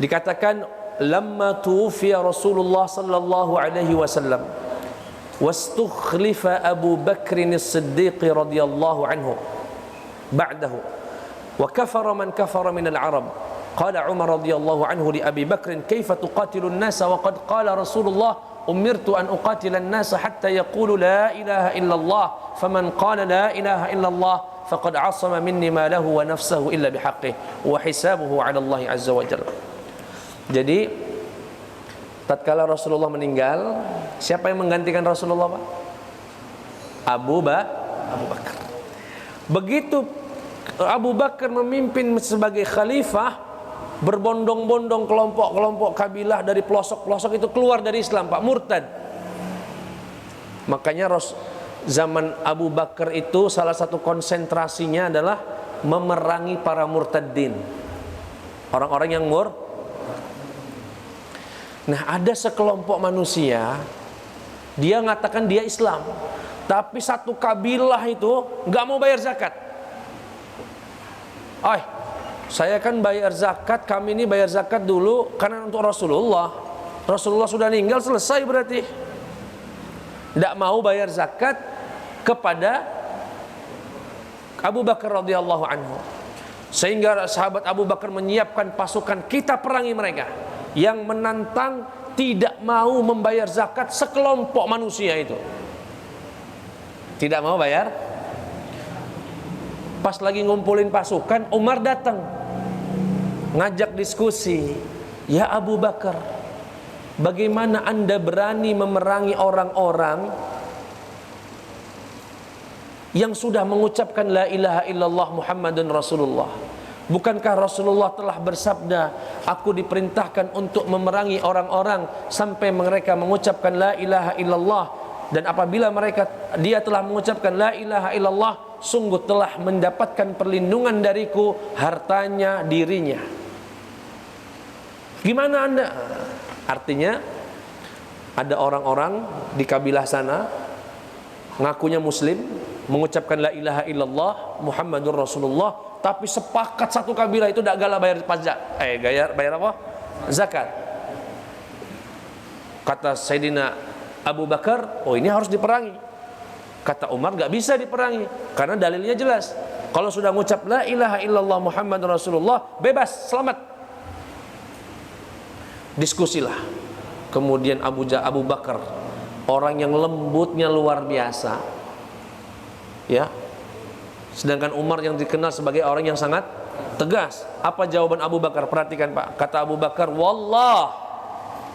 Dikatakan, lamma tuwfiya Rasulullah sallallahu alaihi wasallam wastukhlifa Abu Bakr as-Siddiq radhiyallahu anhu ba'dahu wa kafara man kafara min al-Arab. Qala Umar radhiyallahu anhu li Abi Bakr, kaifa tuqatilu an-nasa wa qad qala Rasulullah umirtu an uqatila an-nasa hatta yaqulu la ilaha illallah faman qala la ilaha illallah faqad asama minni ma lahu wa nafsuhu illa bihaqqihi wa hisabuhu 'ala Allah azza wa jalla. Jadi tatkala Rasulullah meninggal, siapa yang menggantikan Rasulullah, Pak? Abu Bakar. Begitu Abu Bakar memimpin sebagai khalifah, berbondong-bondong kelompok-kelompok kabilah dari pelosok-pelosok itu keluar dari Islam, Pak, murtad. Makanya zaman Abu Bakar itu salah satu konsentrasinya adalah memerangi para murtadin, orang-orang yang Nah, ada sekelompok manusia, dia mengatakan dia Islam, tapi satu kabilah itu nggak mau bayar zakat. Saya kan bayar zakat, kami ini bayar zakat dulu karena untuk Rasulullah. Rasulullah sudah meninggal, selesai berarti. Tidak mau bayar zakat kepada Abu Bakar radhiyallahu anhu. Sehingga sahabat Abu Bakar menyiapkan pasukan, kita perangi mereka. Yang menantang tidak mau membayar zakat sekelompok manusia itu. Tidak mau bayar. Pas lagi ngumpulin pasukan, Umar datang ngajak diskusi. Ya Abu Bakar, bagaimana Anda berani memerangi orang-orang yang sudah mengucapkan la ilaha illallah Muhammadun Rasulullah? Bukankah Rasulullah telah bersabda, aku diperintahkan untuk memerangi orang-orang sampai mereka mengucapkan la ilaha illallah, dan apabila dia telah mengucapkan la ilaha illallah, sungguh telah mendapatkan perlindungan dariku, hartanya, dirinya. Gimana Anda? Artinya ada orang-orang di kabilah sana ngakunya muslim, mengucapkan la ilaha illallah Muhammadur Rasulullah, tapi sepakat satu kabilah itu tidak galak bayar pajak. Bayar apa? Zakat. Kata Sayyidina Abu Bakar, oh ini harus diperangi. Kata Umar, nggak bisa diperangi karena dalilnya jelas. Kalau sudah mengucap la ilaha illallah Muhammadur Rasulullah, bebas, selamat. Diskusilah. Kemudian Abu Bakar, orang yang lembutnya luar biasa, ya. Sedangkan Umar yang dikenal sebagai orang yang sangat tegas. Apa jawaban Abu Bakar? Perhatikan Pak. Kata Abu Bakar, wallah,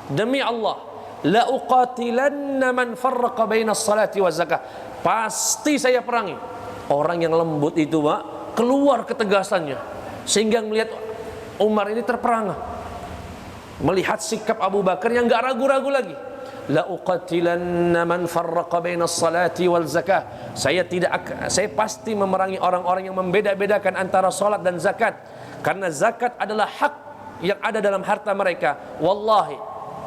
demi Allah, la uqatilanna man farraqa baina salati wa zakah. Pasti saya perangi orang yang lembut itu, Pak, keluar ketegasannya sehingga melihat Umar ini terperangah. Melihat sikap Abu Bakar yang enggak ragu-ragu lagi. La uqatilanna man farraqa baina salati wal zakah. Saya pasti memerangi orang-orang yang membeda-bedakan antara salat dan zakat, karena zakat adalah hak yang ada dalam harta mereka. Wallahi,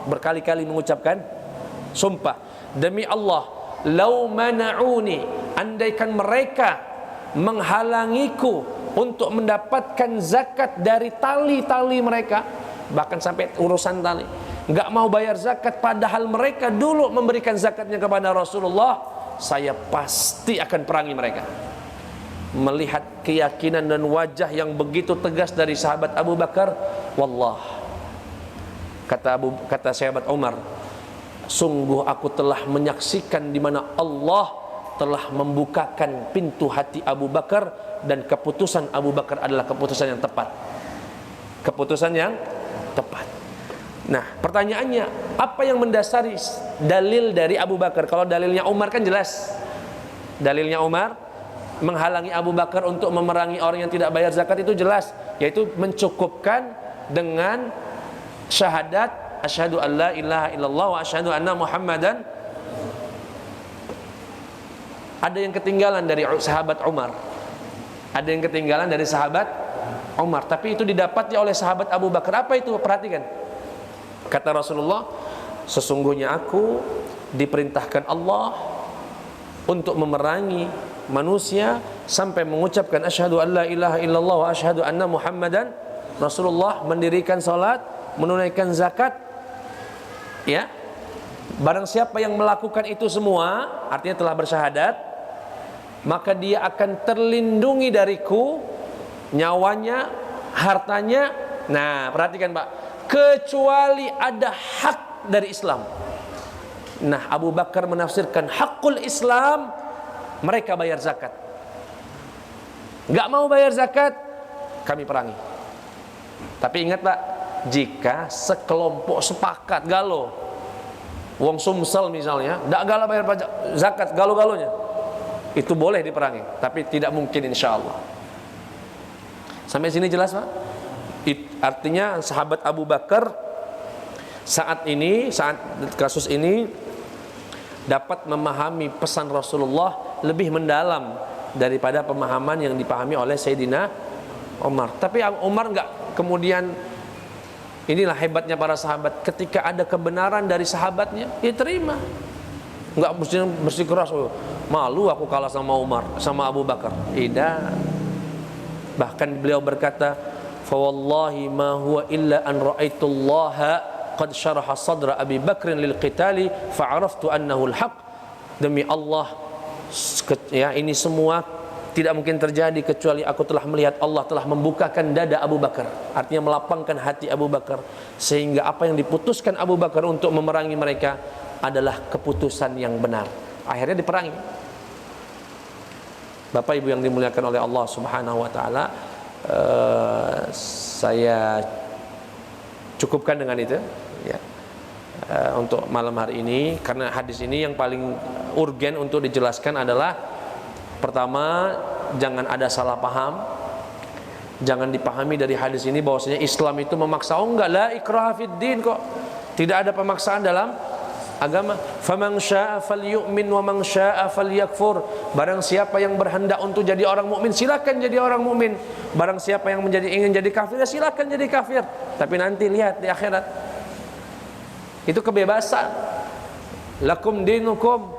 berkali-kali mengucapkan sumpah, demi Allah, lau mana'uni, andaikan mereka menghalangiku untuk mendapatkan zakat dari tali-tali mereka, bahkan sampai urusan tali, nggak mau bayar zakat, padahal mereka dulu memberikan zakatnya kepada Rasulullah, saya pasti akan perangi mereka. Melihat keyakinan dan wajah yang begitu tegas dari sahabat Abu Bakar, wallah, kata sahabat Umar, sungguh aku telah menyaksikan di mana Allah telah membukakan pintu hati Abu Bakar, dan keputusan Abu Bakar adalah keputusan yang tepat. Keputusan yang tepat. Nah, pertanyaannya, apa yang mendasari dalil dari Abu Bakar? Kalau dalilnya Umar kan jelas. Dalilnya Umar menghalangi Abu Bakar untuk memerangi orang yang tidak bayar zakat itu jelas, yaitu mencukupkan dengan syahadat asyhadu an la ilaha illallah wa asyhadu anna Muhammadan. Ada yang ketinggalan dari sahabat Umar. Ada yang ketinggalan dari sahabat Umar, tapi itu didapatnya oleh sahabat Abu Bakar. Apa itu? Perhatikan. Kata Rasulullah, sesungguhnya aku diperintahkan Allah untuk memerangi manusia sampai mengucapkan asyhadu an la ilaha illallah wa asyhadu anna Muhammadan Rasulullah, mendirikan salat, menunaikan zakat. Ya. Barang siapa yang melakukan itu semua, artinya telah bersyahadat, maka dia akan terlindungi dariku, nyawanya, hartanya. Nah, perhatikan Pak, kecuali ada hak dari Islam. Nah, Abu Bakar menafsirkan hakul Islam, mereka bayar zakat. Gak mau bayar zakat, kami perangi. Tapi ingat Pak, jika sekelompok sepakat galau, wong Sumsel misalnya, gak galau bayar pajak zakat, galau-galonya, itu boleh diperangi, tapi tidak mungkin insya Allah. Sampai sini jelas Pak? Artinya sahabat Abu Bakar saat kasus ini dapat memahami pesan Rasulullah lebih mendalam daripada pemahaman yang dipahami oleh Sayyidina Umar. Tapi Umar enggak kemudian, inilah hebatnya para sahabat, ketika ada kebenaran dari sahabatnya, dia terima. Enggak bersikeras, oh, malu aku kalah sama Umar, sama Abu Bakar. Tidak. Bahkan beliau berkata, fa wallahi ma huwa illa an ra'aitullaha qad syaraha sadra Abi Bakrin lil qitali fa araftu annahu al-haq. Demi Allah, ya, ini semua tidak mungkin terjadi kecuali aku telah melihat Allah telah membukakan dada Abu Bakar, artinya melapangkan hati Abu Bakar, sehingga apa yang diputuskan Abu Bakar untuk memerangi mereka adalah keputusan yang benar. Akhirnya diperangi. Bapak Ibu yang dimuliakan oleh Allah Subhanahu wa taala, saya cukupkan dengan itu ya, untuk malam hari ini, karena hadis ini yang paling urgen untuk dijelaskan adalah pertama, jangan ada salah paham. Jangan dipahami dari hadis ini bahwasanya Islam itu memaksa. Oh enggak, la ikraha fid din kok. Tidak ada pemaksaan dalam agama. Faman syaa'a falyu'min wa man syaa'a falyakfur. Barang siapa yang berhendak untuk jadi orang mukmin, silakan jadi orang mukmin. Barang siapa yang ingin jadi kafir, silakan jadi kafir. Tapi nanti lihat di akhirat. Itu kebebasan. Lakum dinukum.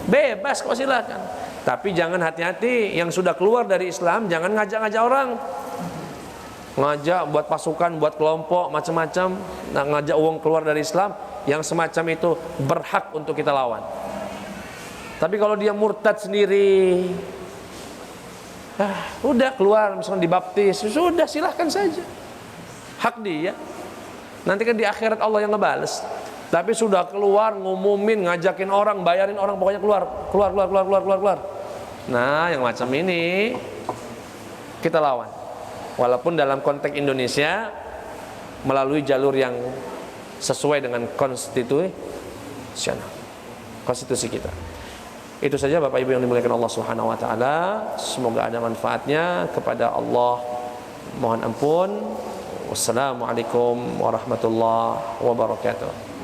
Bebas kok, silakan. Tapi jangan, hati-hati, yang sudah keluar dari Islam jangan ngajak-ngajak orang. Ngajak buat pasukan, buat kelompok, macam-macam, ngajak uang keluar dari Islam, yang semacam itu berhak untuk kita lawan. Tapi kalau dia murtad sendiri, udah keluar, misalnya dibaptis, sudah silahkan saja, hak dia. Nanti kan di akhirat Allah yang ngebales. Tapi sudah keluar, ngumumin, ngajakin orang, bayarin orang, pokoknya keluar. Nah, yang macam ini kita lawan. Walaupun dalam konteks Indonesia melalui jalur yang sesuai dengan konstitusi kita. Itu saja Bapak Ibu yang dimuliakan Allah Subhanahu wa taala. Semoga ada manfaatnya. Kepada Allah mohon ampun. Wassalamualaikum warahmatullahi wabarakatuh.